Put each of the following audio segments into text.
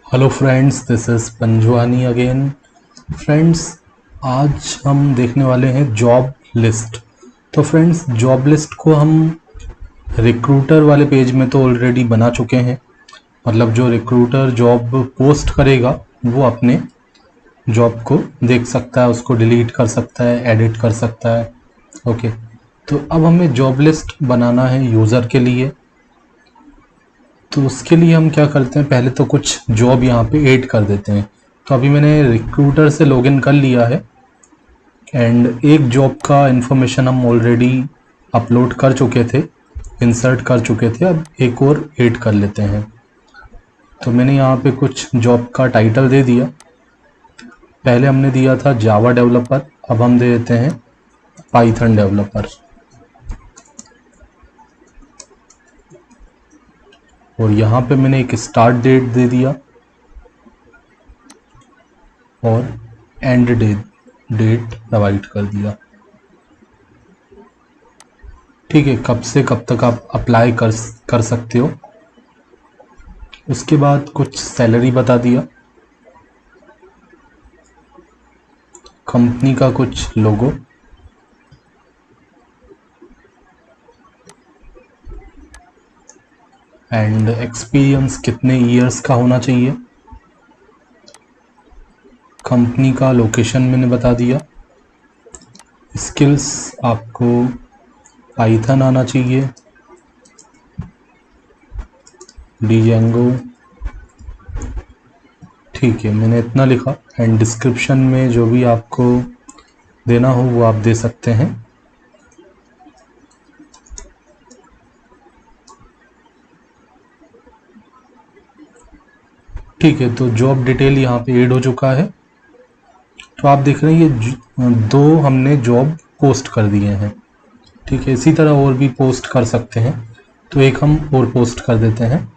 Hello friends, this is Panjwani again. Friends, आज हम देखने वाले हैं जॉब लिस्ट। तो फ्रेंड्स, जॉब लिस्ट को हम रिक्रूटर वाले पेज में तो ऑलरेडी बना चुके हैं। मतलब जो रिक्रूटर जॉब पोस्ट करेगा वो अपने जॉब को देख सकता है, उसको डिलीट कर सकता है, एडिट कर सकता है। ओके, तो अब हमें जॉब लिस्ट बनाना है यूज़र के लिए। तो उसके लिए हम क्या करते हैं, पहले तो कुछ जॉब यहाँ पे ऐड कर देते हैं। तो अभी मैंने रिक्रूटर से लॉगिन कर लिया है एंड एक जॉब का इन्फॉर्मेशन हम ऑलरेडी अपलोड कर चुके थे, इंसर्ट कर चुके थे। अब एक और ऐड कर लेते हैं। तो मैंने यहाँ पे कुछ जॉब का टाइटल दे दिया। पहले हमने दिया था जावा डेवलपर, अब हम दे देते हैं पाइथन डेवलपर। और यहाँ पे मैंने एक स्टार्ट डेट दे दिया और एंड डेट प्रोवाइड कर दिया। ठीक है, कब से कब तक आप अप्लाई कर सकते हो। उसके बाद कुछ सैलरी बता दिया, कंपनी का कुछ लोगो, एंड एक्सपीरियंस कितने इयर्स का होना चाहिए। कंपनी का लोकेशन मैंने बता दिया। स्किल्स आपको पाइथन आना चाहिए, डिजेंगो। ठीक है, मैंने इतना लिखा एंड डिस्क्रिप्शन में जो भी आपको देना हो वो आप दे सकते हैं। ठीक है, तो जॉब डिटेल यहाँ पे ऐड हो चुका है। तो आप देख रहे हैं ये दो हमने जॉब पोस्ट कर दिए हैं। ठीक है, इसी तरह और भी पोस्ट कर सकते हैं। तो एक हम और पोस्ट कर देते हैं।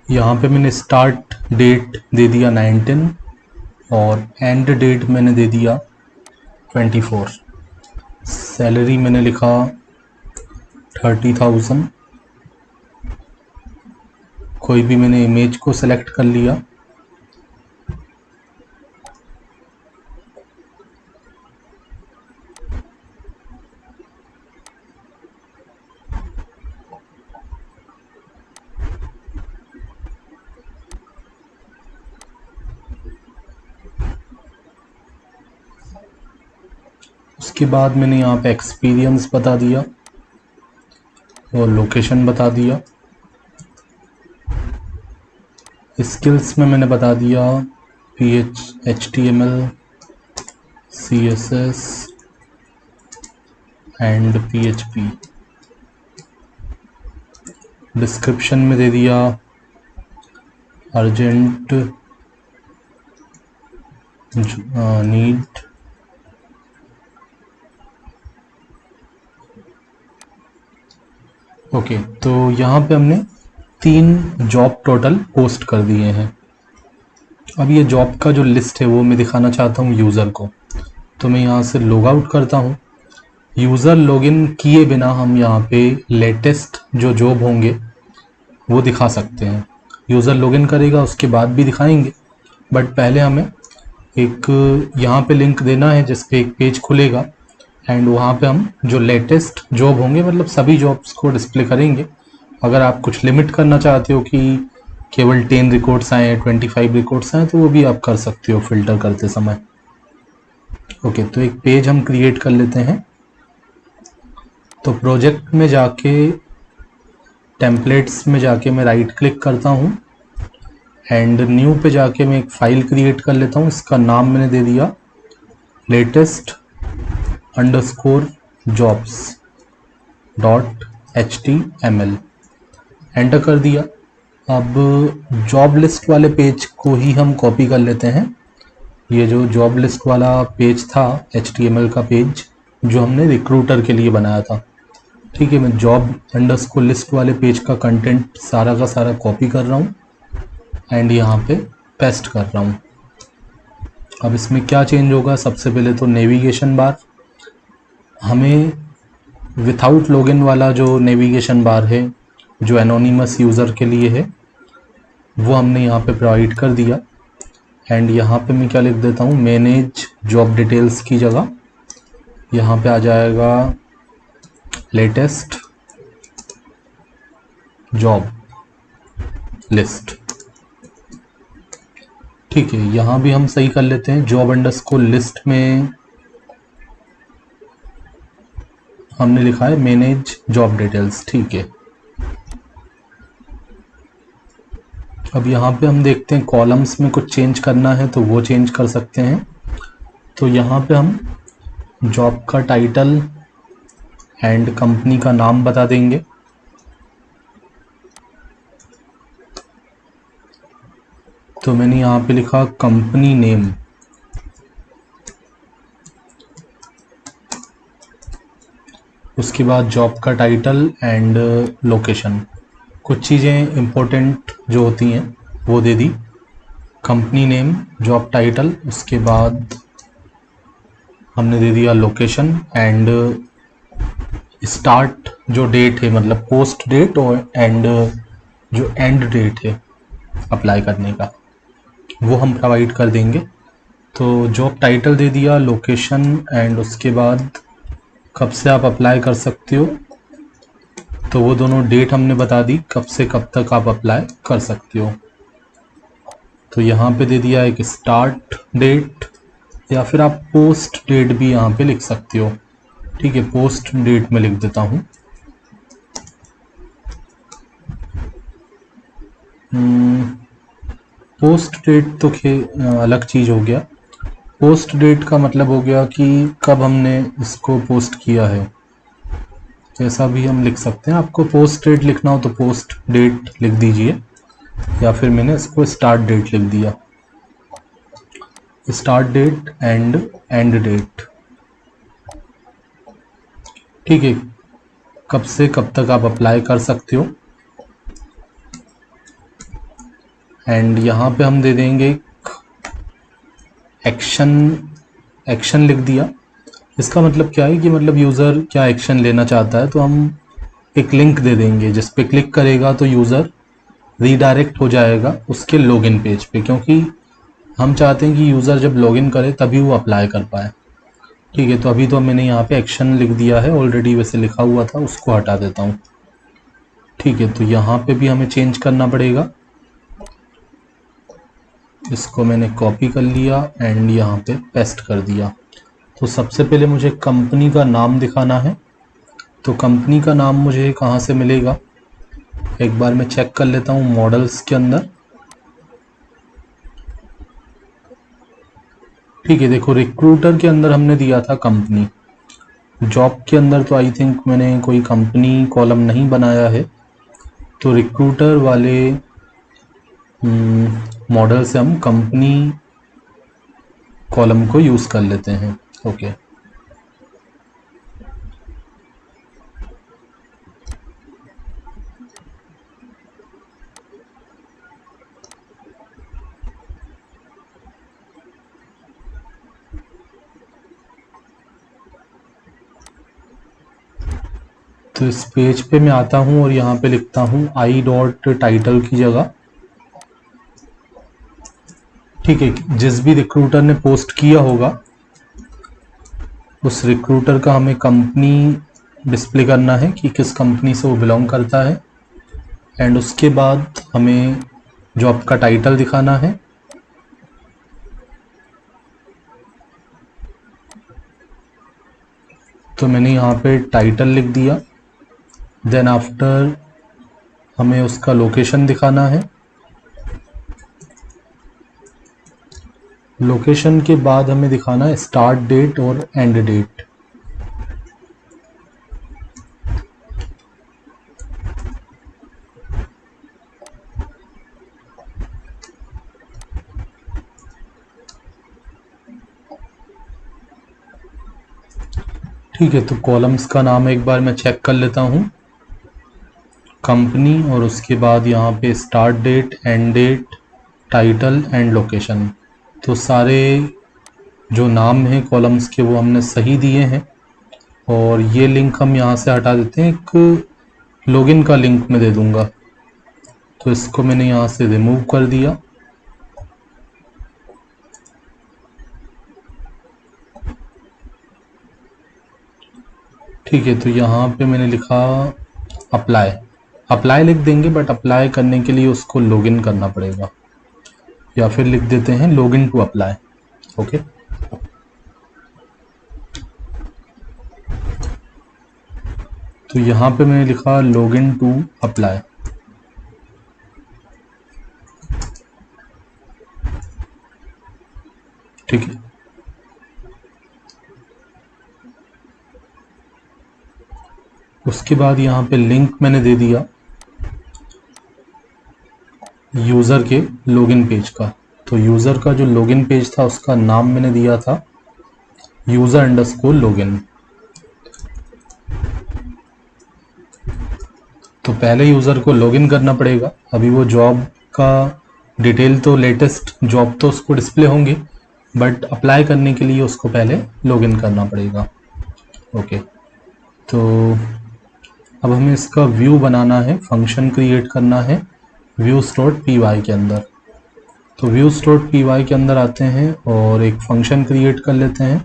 यहाँ पे मैंने स्टार्ट डेट दे दिया 19 और एंड डेट मैंने दे दिया 24। सैलरी मैंने लिखा 30,000। कोई भी मैंने इमेज को सेलेक्ट कर लिया। उसके बाद मैंने यहाँ पे एक्सपीरियंस बता दिया और लोकेशन बता दिया। स्किल्स में मैंने बता दिया HTML, CSS and PHP। Description में दे दिया अर्जेंट नीड। ओके, तो यहाँ पे हमने 3 जॉब टोटल पोस्ट कर दिए हैं। अब ये जॉब का जो लिस्ट है वो मैं दिखाना चाहता हूँ यूज़र को। तो मैं यहाँ से लॉग आउट करता हूँ। यूज़र लॉगिन किए बिना हम यहाँ पे लेटेस्ट जो जॉब होंगे वो दिखा सकते हैं। यूज़र लॉगिन करेगा उसके बाद भी दिखाएंगे, बट पहले हमें एक यहाँ पे लिंक देना है जिस पे एक पेज खुलेगा एंड वहाँ पे हम जो लेटेस्ट जॉब होंगे मतलब सभी जॉब्स को डिस्प्ले करेंगे। अगर आप कुछ लिमिट करना चाहते हो कि केवल 10 रिकॉर्ड्स आए, 25 रिकॉर्ड्स आए, तो वो भी आप कर सकते हो फिल्टर करते समय। ओके, तो एक पेज हम क्रिएट कर लेते हैं। तो प्रोजेक्ट में जाके टेम्पलेट्स में जाके मैं राइट क्लिक करता हूँ एंड न्यू पे जाके मैं एक फाइल क्रिएट कर लेता हूँ। इसका नाम मैंने दे दिया latest_jobs.html। एंटर कर दिया। अब जॉब लिस्ट वाले पेज को ही हम कॉपी कर लेते हैं। ये जो जॉब लिस्ट वाला पेज था HTML का पेज जो हमने रिक्रूटर के लिए बनाया था। ठीक है, मैं जॉब _लिस्ट वाले पेज का कंटेंट सारा का सारा कॉपी कर रहा हूँ एंड यहाँ पे पेस्ट कर रहा हूँ। अब इसमें क्या चेंज होगा, सबसे पहले तो नेविगेशन बार, हमें विथआउट लॉगिन वाला जो नेविगेशन बार है जो एनोनिमस यूज़र के लिए है वो हमने यहाँ पे प्रोवाइड कर दिया। एंड यहाँ पे मैं क्या लिख देता हूँ, मैनेज जॉब डिटेल्स की जगह यहाँ पे आ जाएगा लेटेस्ट जॉब लिस्ट। ठीक है, यहाँ भी हम सही कर लेते हैं, जॉब अंडरस्कोर लिस्ट में हमने लिखा है मैनेज जॉब डिटेल्स। ठीक है, अब यहाँ पे हम देखते हैं कॉलम्स में कुछ चेंज करना है तो वो चेंज कर सकते हैं। तो यहाँ पे हम जॉब का टाइटल एंड कंपनी का नाम बता देंगे। तो मैंने यहाँ पे लिखा कंपनी नेम, उसके बाद जॉब का टाइटल एंड लोकेशन। कुछ चीज़ें इम्पोर्टेंट जो होती हैं वो दे दी, कंपनी नेम, जॉब टाइटल, उसके बाद हमने दे दिया लोकेशन एंड स्टार्ट जो डेट है मतलब पोस्ट डेट और एंड जो एंड डेट है अप्लाई करने का वो हम प्रोवाइड कर देंगे। तो जॉब टाइटल दे दिया, लोकेशन एंड उसके बाद कब से आप अप्लाई कर सकते हो, तो वो दोनों डेट हमने बता दी कब से कब तक आप अप्लाई कर सकते हो। तो यहाँ पे दे दिया एक स्टार्ट डेट या फिर आप पोस्ट डेट भी यहाँ पे लिख सकते हो। ठीक है, पोस्ट डेट में लिख देता हूँ। पोस्ट डेट तो अलग चीज़ हो गया, पोस्ट डेट का मतलब हो गया कि कब हमने इसको पोस्ट किया है, ऐसा भी हम लिख सकते हैं। आपको पोस्ट डेट लिखना हो तो पोस्ट डेट लिख दीजिए या फिर मैंने इसको स्टार्ट डेट लिख दिया, start date and end date. ठीक है, कब से कब तक आप अप्लाई कर सकते हो। एंड यहाँ पे हम दे देंगे एक्शन लिख दिया। इसका मतलब क्या है कि मतलब यूज़र क्या एक्शन लेना चाहता है, तो हम एक लिंक दे देंगे जिस पे क्लिक करेगा तो यूज़र रीडायरेक्ट हो जाएगा उसके लॉगिन पेज पे, क्योंकि हम चाहते हैं कि यूज़र जब लॉगिन करे तभी वो अप्लाई कर पाए। ठीक है, तो अभी तो मैंने यहाँ पे एक्शन लिख दिया है, ऑलरेडी वैसे लिखा हुआ था, उसको हटा देता हूँ। ठीक है, तो यहाँ पे भी हमें चेंज करना पड़ेगा, इसको मैंने कॉपी कर लिया एंड यहाँ पे पेस्ट कर दिया। तो सबसे पहले मुझे कंपनी का नाम दिखाना है, तो कंपनी का नाम मुझे कहाँ से मिलेगा, एक बार मैं चेक कर लेता हूँ मॉडल्स के अंदर। ठीक है, देखो रिक्रूटर के अंदर हमने दिया था कंपनी, जॉब के अंदर तो आई थिंक मैंने कोई कंपनी कॉलम नहीं बनाया है, तो रिक्रूटर वाले मॉडल से हम कंपनी कॉलम को यूज़ कर लेते हैं। ओके, तो इस पेज पे मैं आता हूँ और यहाँ पे लिखता हूँ आई डॉट टाइटल की जगह। ठीक है, जिस भी रिक्रूटर ने पोस्ट किया होगा उस रिक्रूटर का हमें कंपनी डिस्प्ले करना है कि किस कंपनी से वो बिलोंग करता है, एंड उसके बाद हमें जॉब का टाइटल दिखाना है। तो मैंने यहाँ पे टाइटल लिख दिया, देन आफ्टर हमें उसका लोकेशन दिखाना है, लोकेशन के बाद हमें दिखाना है स्टार्ट डेट और एंड डेट। ठीक है, तो कॉलम्स का नाम एक बार मैं चेक कर लेता हूँ, कंपनी और उसके बाद यहाँ पे start date, end date, title and location. तो सारे जो नाम हैं कॉलम्स के वो हमने सही दिए हैं, और ये लिंक हम यहाँ से हटा देते हैं, एक लॉगिन का लिंक मैं दे दूंगा। तो इसको मैंने यहाँ से रिमूव कर दिया। ठीक है, तो यहाँ पे मैंने लिखा अप्लाई। अप्लाई लिख देंगे, बट अप्लाई करने के लिए उसको लॉगिन करना पड़ेगा, या फिर लिख देते हैं लॉगिन टू अप्लाई। ओके, तो यहाँ पे मैंने लिखा लॉगिन टू अप्लाई। ठीक है, उसके बाद यहाँ पे लिंक मैंने दे दिया यूज़र के लॉगिन पेज का। तो यूज़र का जो लॉगिन पेज था उसका नाम मैंने दिया था यूज़र अंडरस्कोर लॉगिन। तो पहले यूज़र को लॉगिन करना पड़ेगा। अभी वो जॉब का डिटेल तो लेटेस्ट जॉब तो उसको डिस्प्ले होंगे, बट अप्लाई करने के लिए उसको पहले लॉगिन करना पड़ेगा। ओके, तो अब हमें इसका व्यू बनाना है, फंक्शन क्रिएट करना है views.py के अंदर। तो views.py के अंदर आते हैं और एक फंक्शन क्रिएट कर लेते हैं।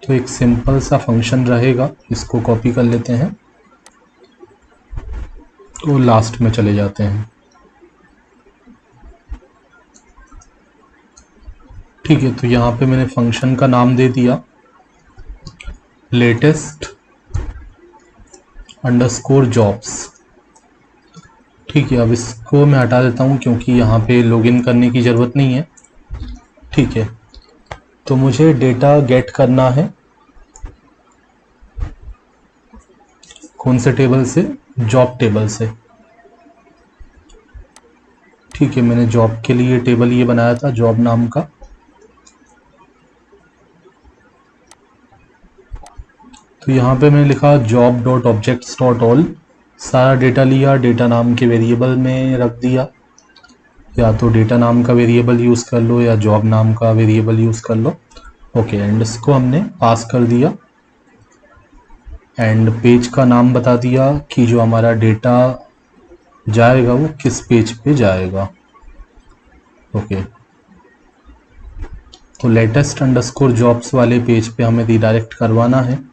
तो एक सिंपल सा फंक्शन रहेगा, इसको कॉपी कर लेते हैं, तो लास्ट में चले जाते हैं। ठीक है, तो यहाँ पे मैंने फंक्शन का नाम दे दिया लेटेस्ट अंडरस्कोर जॉब्स। ठीक है, अब इसको मैं हटा देता हूँ क्योंकि यहाँ पे लॉगिन करने की ज़रूरत नहीं है। ठीक है, तो मुझे डेटा गेट करना है कौन से टेबल से, जॉब टेबल से। ठीक है, मैंने जॉब के लिए टेबल ये बनाया था जॉब नाम का। तो यहाँ पे मैंने लिखा job dot objects dot all, सारा डेटा लिया, डेटा नाम के वेरिएबल में रख दिया, या तो डेटा नाम का वेरिएबल यूज़ कर लो या जॉब नाम का वेरिएबल यूज़ कर लो। ओके, एंड इसको हमने पास कर दिया, एंड पेज का नाम बता दिया कि जो हमारा डेटा जाएगा वो किस पेज पे जाएगा। ओके, तो लेटेस्ट अंडरस्कोर जॉब्स वाले पेज पे हमें रिडायरेक्ट करवाना है।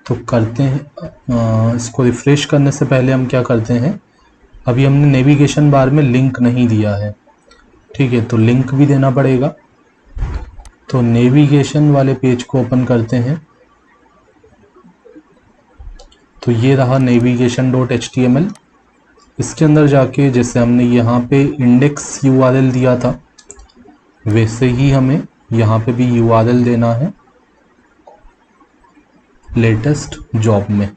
तो करते हैं, इसको रिफ्रेश करने से पहले हम क्या करते हैं, अभी हमने नेविगेशन बार में लिंक नहीं दिया है। ठीक है, तो लिंक भी देना पड़ेगा। तो नेविगेशन वाले पेज को ओपन करते हैं। तो ये रहा navigation.html। इसके अंदर जाके जैसे हमने यहाँ पे इंडेक्स URL दिया था, वैसे ही हमें यहाँ पे भी URL देना है लेटेस्ट जॉब में।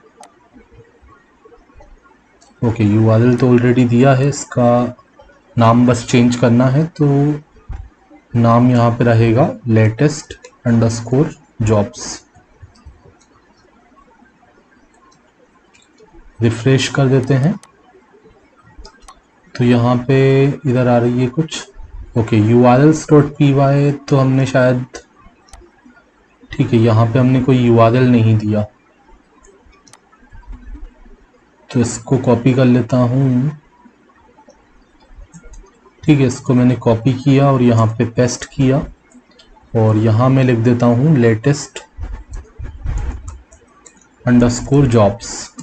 ओके, URL तो ऑलरेडी दिया है, इसका नाम बस चेंज करना है। तो नाम यहाँ पे रहेगा लेटेस्ट अंडरस्कोर जॉब्स। रिफ्रेश कर देते हैं, तो यहाँ पे इधर आ रही है कुछ। ओके, urls.py तो हमने शायद, ठीक है, यहाँ पे हमने कोई URL नहीं दिया, तो इसको कॉपी कर लेता हूँ। ठीक है, इसको मैंने कॉपी किया और यहाँ पे पेस्ट किया, और यहाँ मैं लिख देता हूँ लेटेस्ट अंडरस्कोर जॉब्स।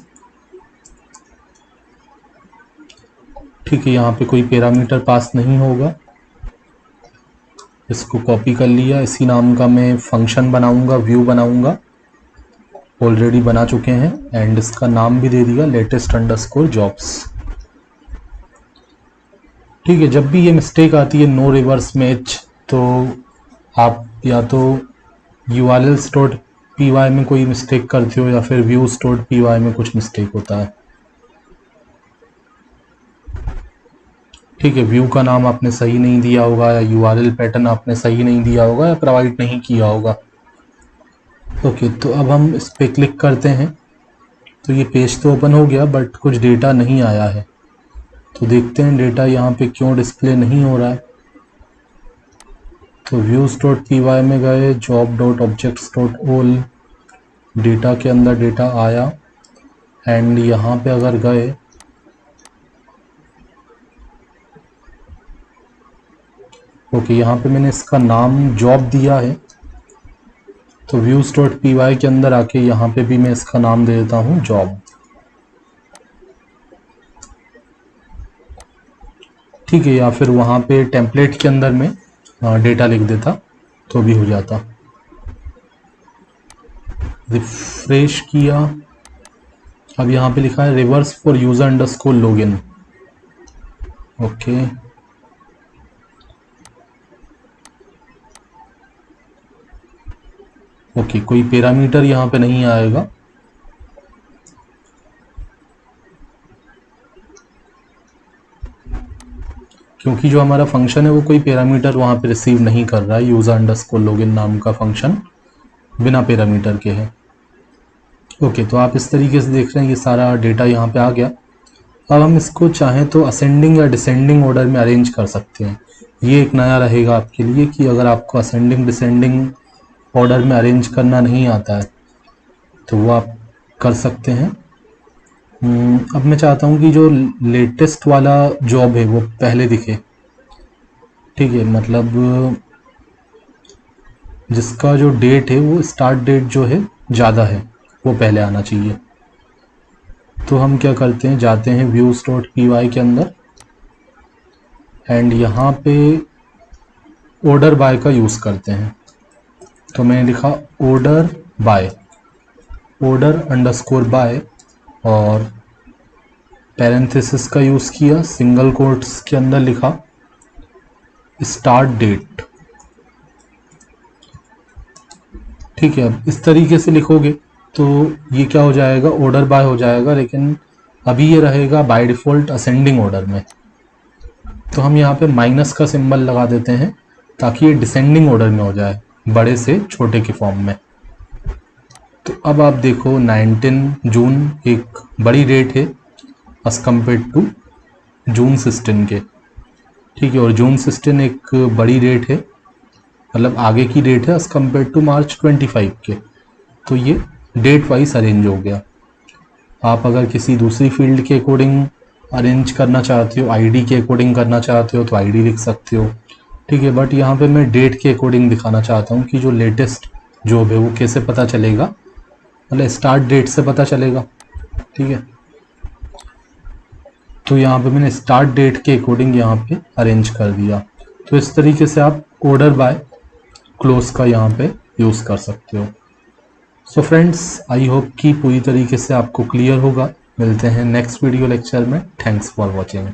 ठीक है, यहाँ पे कोई पैरामीटर पास नहीं होगा। इसको कॉपी कर लिया, इसी नाम का मैं फंक्शन बनाऊंगा, व्यू बनाऊंगा, ऑलरेडी बना चुके हैं, एंड इसका नाम भी दे दिया लेटेस्ट अंडरस्कोर जॉब्स। ठीक है, जब भी ये मिस्टेक आती है नो रिवर्स मैच, तो आप या तो urls.py में कोई मिस्टेक करते हो या फिर views.py में कुछ मिस्टेक होता है। ठीक है, व्यू का नाम आपने सही नहीं दिया होगा, या URL पैटर्न आपने सही नहीं दिया होगा, या प्रोवाइड नहीं किया होगा। ओके, तो अब हम इस पर क्लिक करते हैं। तो ये पेज तो ओपन हो गया, बट कुछ डेटा नहीं आया है। तो देखते हैं डेटा यहाँ पे क्यों डिस्प्ले नहीं हो रहा है। तो views.py में गए, job.objects.all, डेटा के अंदर डेटा आया एंड यहाँ पे अगर गए ओके, यहाँ पे मैंने इसका नाम जॉब दिया है। तो views.py के अंदर आके यहाँ पे भी मैं इसका नाम दे देता हूँ जॉब। ठीक है, या फिर वहाँ पे टेम्पलेट के अंदर में डेटा लिख देता तो भी हो जाता। रिफ्रेश किया, अब यहाँ पे लिखा है reverse for user underscore login. Okay, okay, कोई पैरामीटर यहाँ पे नहीं आएगा। क्योंकि जो हमारा फंक्शन है वो कोई पैरामीटर वहाँ पे रिसीव नहीं कर रहा है। यूजर अंडरस्कोर लॉगिन नाम का फंक्शन बिना पैरामीटर के है। ओके, तो आप इस तरीके से देख रहे हैं ये सारा डेटा यहाँ पे आ गया। अब हम इसको चाहें तो असेंडिंग या डिसेंडिंग ऑर्डर में अरेंज कर सकते हैं। ये एक नया रहेगा आपके लिए कि अगर आपको असेंडिंग डिसेंडिंग ऑर्डर में अरेंज करना नहीं आता है तो वो आप कर सकते हैं। अब मैं चाहता हूँ कि जो लेटेस्ट वाला जॉब है वो पहले दिखे। ठीक है, मतलब जिसका जो डेट है वो स्टार्ट डेट जो है ज़्यादा है वो पहले आना चाहिए। तो हम क्या करते हैं, जाते हैं views.py के अंदर एंड यहाँ पे ऑर्डर बाय का यूज़ करते हैं। तो मैंने लिखा order by, order underscore by, और पैरेंथेसिस का यूज़ किया, सिंगल कोट्स के अंदर लिखा स्टार्ट डेट। ठीक है, अब इस तरीके से लिखोगे तो ये क्या हो जाएगा, ऑर्डर बाय हो जाएगा, लेकिन अभी ये रहेगा बाय डिफ़ॉल्ट असेंडिंग ऑर्डर में। तो हम यहाँ पे माइनस का सिंबल लगा देते हैं ताकि ये डिसेंडिंग ऑर्डर में हो जाए, बड़े से छोटे के फॉर्म में। तो अब आप देखो 19 जून एक बड़ी डेट है एज कम्पेयर टू जून 16 के। ठीक है, और जून 16 एक बड़ी डेट है, मतलब आगे की डेट है एज कम्पेयर टू मार्च 25 के। तो ये डेट वाइज अरेंज हो गया। आप अगर किसी दूसरी फील्ड के अकॉर्डिंग अरेंज करना चाहते हो, आईडी के अकॉर्डिंग करना चाहते हो तो आईडी लिख सकते हो। ठीक है, बट यहाँ पे मैं डेट के अकॉर्डिंग दिखाना चाहता हूँ कि जो लेटेस्ट जॉब है वो कैसे पता चलेगा, मतलब स्टार्ट डेट से पता चलेगा। ठीक है, तो यहाँ पे मैंने स्टार्ट डेट के अकॉर्डिंग यहाँ पे अरेंज कर दिया। तो इस तरीके से आप ऑर्डर बाय क्लोज का यहाँ पे यूज़ कर सकते हो। सो फ्रेंड्स, आई होप कि पूरी तरीके से आपको क्लियर होगा। मिलते हैं नेक्स्ट वीडियो लेक्चर में। Thanks for watching.